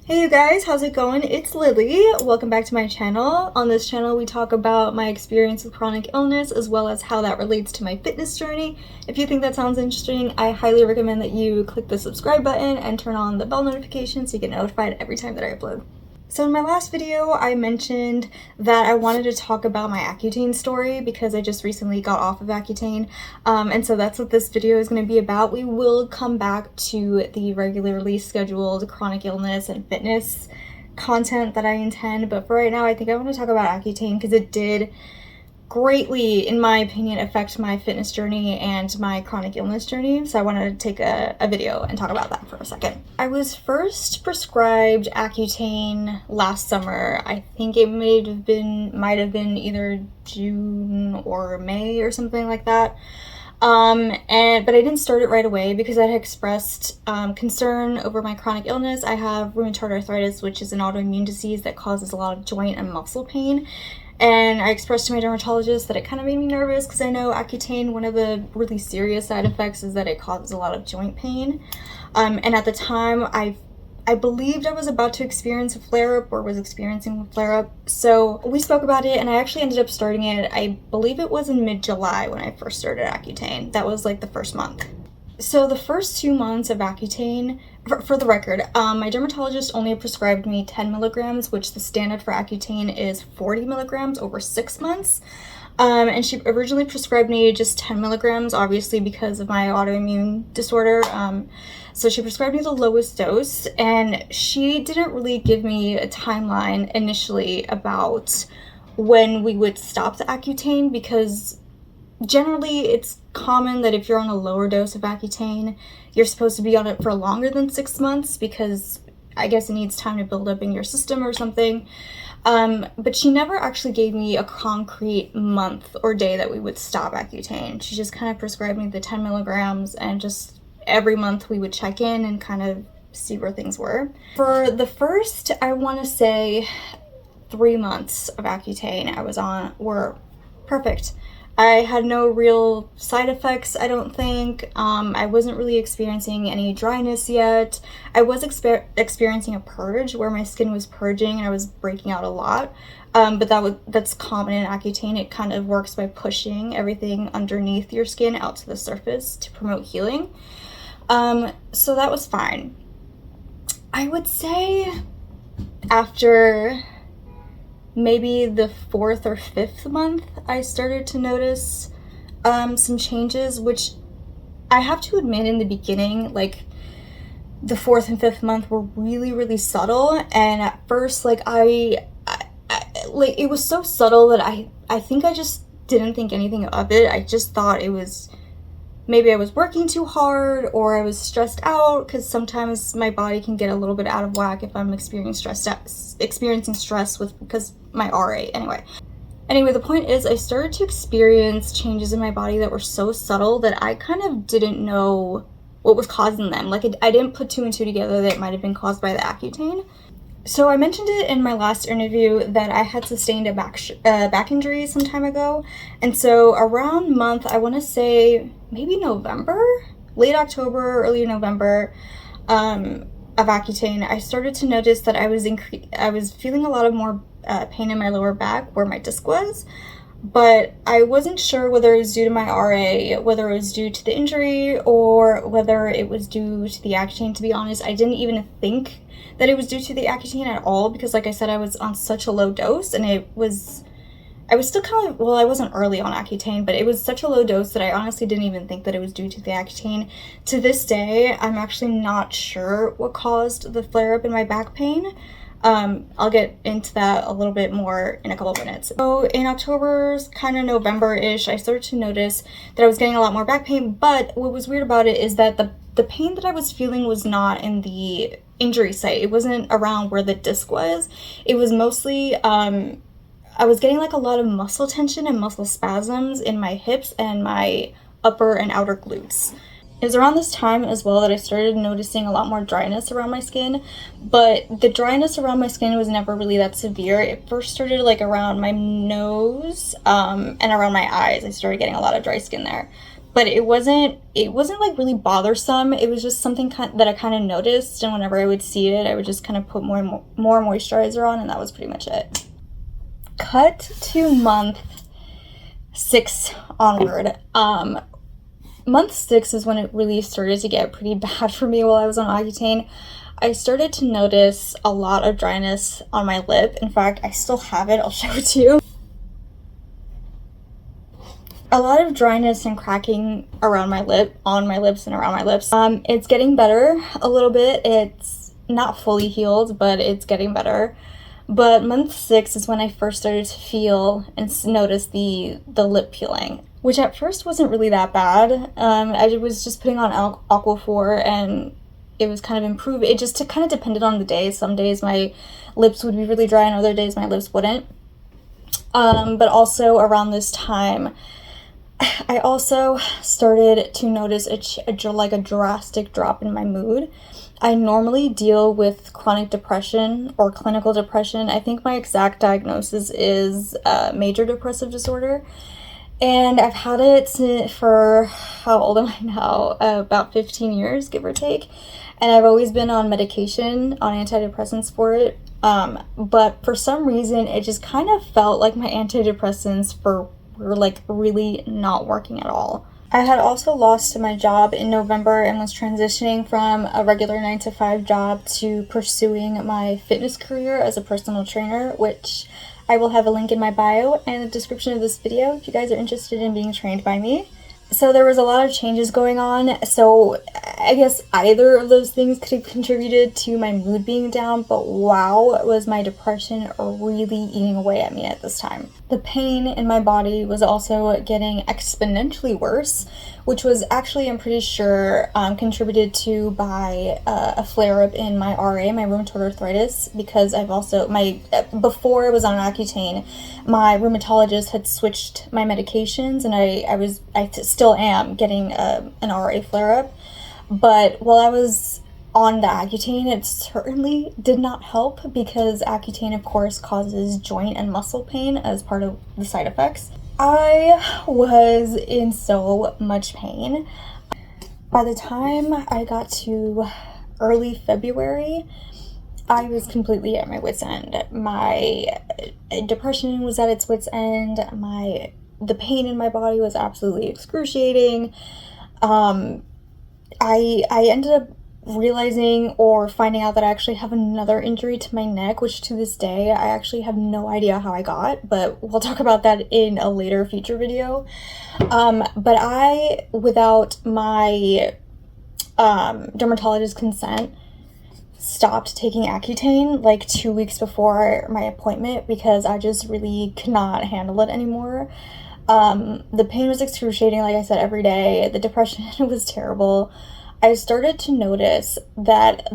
Hey you guys, how's it going? It's Lily. Welcome back to my channel. On this channel we talk about my experience with chronic illness as well as how that relates to my fitness journey. If you think that sounds interesting, I highly recommend that you click the subscribe button and turn on the bell notification so you get notified every time that I upload. So in my last video, I mentioned that I wanted to talk about my Accutane story because I just recently got off of Accutane, and so that's what this video is going to be about. We will come back to the regularly scheduled chronic illness and fitness content that I intend, but for right now, I think I want to talk about Accutane because it did greatly, in my opinion, affect my fitness journey and my chronic illness journey, so I wanted to take a video and talk about that for a second. I was first prescribed Accutane last summer. I think it might have been either June or May or something like that. But I didn't start it right away because I had expressed concern over my chronic illness. I have rheumatoid arthritis, which is an autoimmune disease that causes a lot of joint and muscle pain. And I expressed to my dermatologist that it kind of made me nervous because I know Accutane, one of the really serious side effects is that it causes a lot of joint pain. And at the time, I believed I was about to experience a flare-up or was experiencing a flare-up. So we spoke about it and I actually ended up starting it. I believe it was in mid-July when I first started Accutane. That was like the first month. So the first 2 months of Accutane, for the record, my dermatologist only prescribed me 10 milligrams, which the standard for Accutane is 40 milligrams over 6 months. And she originally prescribed me just 10 milligrams, obviously because of my autoimmune disorder. So she prescribed me the lowest dose, and she didn't really give me a timeline initially about when we would stop the Accutane because generally, it's common that if you're on a lower dose of Accutane, you're supposed to be on it for longer than 6 months because I guess it needs time to build up in your system or something. But she never actually gave me a concrete month or day that we would stop Accutane. She just kind of prescribed me the 10 milligrams and just every month we would check in and kind of see where things were. For the first, I want to say 3 months of Accutane I was on were perfect. I had no real side effects, I don't think. I wasn't really experiencing any dryness yet. I was experiencing a purge where my skin was purging and I was breaking out a lot. But that's common in Accutane. It kind of works by pushing everything underneath your skin out to the surface to promote healing. So that was fine. I would say after maybe the 4th or 5th month, I started to notice some changes, which I have to admit in the beginning, like the 4th and 5th month were really, really subtle. And at first, like I like it was so subtle that I think I just didn't think anything of it. I just thought it was maybe I was working too hard or I was stressed out because sometimes my body can get a little bit out of whack if I'm experiencing stress because my RA. Anyway, the point is I started to experience changes in my body that were so subtle that I kind of didn't know what was causing them. Like I didn't put 2 and 2 together that it might have been caused by the Accutane. So I mentioned it in my last interview that I had sustained a back injury some time ago. And so around month, I want to say maybe November, late October, early November, of Accutane, I started to notice that I was feeling a lot of more pain in my lower back where my disc was. But I wasn't sure whether it was due to my RA, whether it was due to the injury, or whether it was due to the Accutane. To be honest, I didn't even think that it was due to the Accutane at all because, like I said, I was on such a low dose, and I was still kind of, well, I wasn't early on Accutane, but it was such a low dose that I honestly didn't even think that it was due to the Accutane. To this day, I'm actually not sure what caused the flare-up in my back pain. I'll get into that a little bit more in a couple of minutes. So in October, kind of November-ish, I started to notice that I was getting a lot more back pain, but what was weird about it is that the pain that I was feeling was not in the injury site. It wasn't around where the disc was. It was mostly, I was getting like a lot of muscle tension and muscle spasms in my hips and my upper and outer glutes. It was around this time as well that I started noticing a lot more dryness around my skin, but the dryness around my skin was never really that severe. It first started like around my nose and around my eyes. I started getting a lot of dry skin there. but it wasn't like really bothersome. It was just something that I kind of noticed, and whenever I would see it, I would just kind of put more moisturizer on, and that was pretty much it. Cut to month 6 onward. Month 6 is when it really started to get pretty bad for me while I was on Accutane. I started to notice a lot of dryness on my lip. In fact, I still have it. I'll show it to you. A lot of dryness and cracking around my lip, on my lips and around my lips. It's getting better a little bit. It's not fully healed, but it's getting better. But month 6 is when I first started to feel and notice the lip peeling, which at first wasn't really that bad. I was just putting on Aquaphor and it was kind of improved. It just kind of depended on the day. Some days my lips would be really dry and other days my lips wouldn't. But also around this time, I also started to notice a drastic drop in my mood. I normally deal with chronic depression or clinical depression. I think my exact diagnosis is major depressive disorder. And I've had it for, how old am I now? About 15 years, give or take. And I've always been on medication, on antidepressants for it. But for some reason, it just kind of felt like my antidepressants were like really not working at all. I had also lost my job in November and was transitioning from a regular 9-to-5 job to pursuing my fitness career as a personal trainer, which I will have a link in my bio and the description of this video if you guys are interested in being trained by me. So there was a lot of changes going on, so I guess either of those things could have contributed to my mood being down, but wow, was my depression really eating away at me at this time. The pain in my body was also getting exponentially worse, which was actually, I'm pretty sure, contributed to by a flare-up in my RA, my rheumatoid arthritis, because I've also, before I was on Accutane, my rheumatologist had switched my medications, and I still am getting an RA flare-up, but while I was on the Accutane, it certainly did not help because Accutane, of course, causes joint and muscle pain as part of the side effects. I was in so much pain. By the time I got to early February, I was completely at my wit's end. My depression was at its wit's end. The pain in my body was absolutely excruciating. I ended up realizing or finding out that I actually have another injury to my neck, which to this day I actually have no idea how I got, but we'll talk about that in a later future video. But I, without my dermatologist's consent, stopped taking Accutane like 2 weeks before my appointment because I just really could not handle it anymore. The pain was excruciating, like I said, every day. The depression was terrible. I started to notice that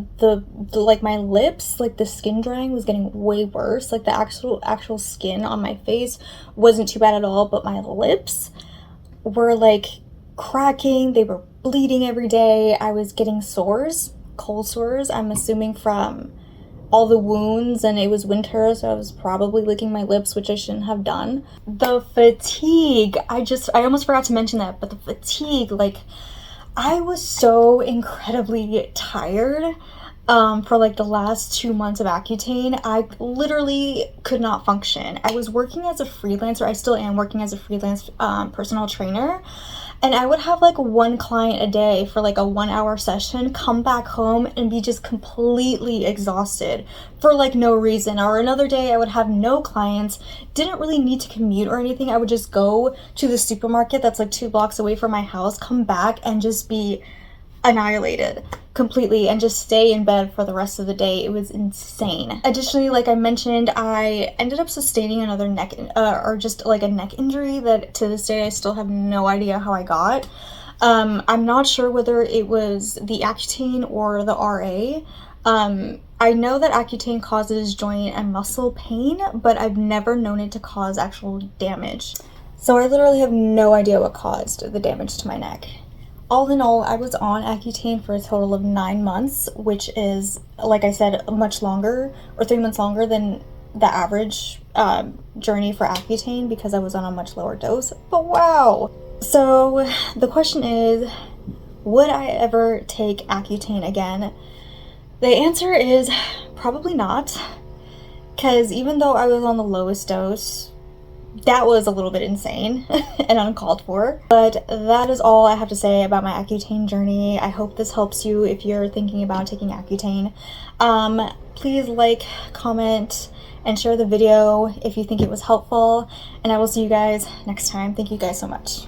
my lips, like the skin drying was getting way worse. Like the actual skin on my face wasn't too bad at all, but my lips were like cracking. They were bleeding every day. I was getting sores, cold sores, I'm assuming from all the wounds, and it was winter, so I was probably licking my lips, which I shouldn't have done. The fatigue, I almost forgot to mention that, but the fatigue, like, I was so incredibly tired for like the last 2 months of Accutane. I literally could not function. I was working as a freelancer. I still am working as a freelance personal trainer. And I would have like one client a day for like a 1-hour session, come back home and be just completely exhausted for like no reason. Or another day I would have no clients, didn't really need to commute or anything. I would just go to the supermarket that's like 2 blocks away from my house, come back and just be annihilated completely and just stay in bed for the rest of the day. It was insane. Additionally, like I mentioned, I ended up sustaining another neck or just like a neck injury that to this day I still have no idea how I got. I'm not sure whether it was the Accutane or the RA. I know that Accutane causes joint and muscle pain, but I've never known it to cause actual damage. So I literally have no idea what caused the damage to my neck. All in all, I was on Accutane for a total of 9 months, which is, like I said, much longer, or 3 months longer than the average journey for Accutane because I was on a much lower dose. But wow! So the question is, would I ever take Accutane again? The answer is probably not, because even though I was on the lowest dose, that was a little bit insane and uncalled for. But that is all I have to say about my Accutane journey. I hope this helps you if you're thinking about taking Accutane. Please like, comment, and share the video if you think it was helpful. And I will see you guys next time. Thank you guys so much.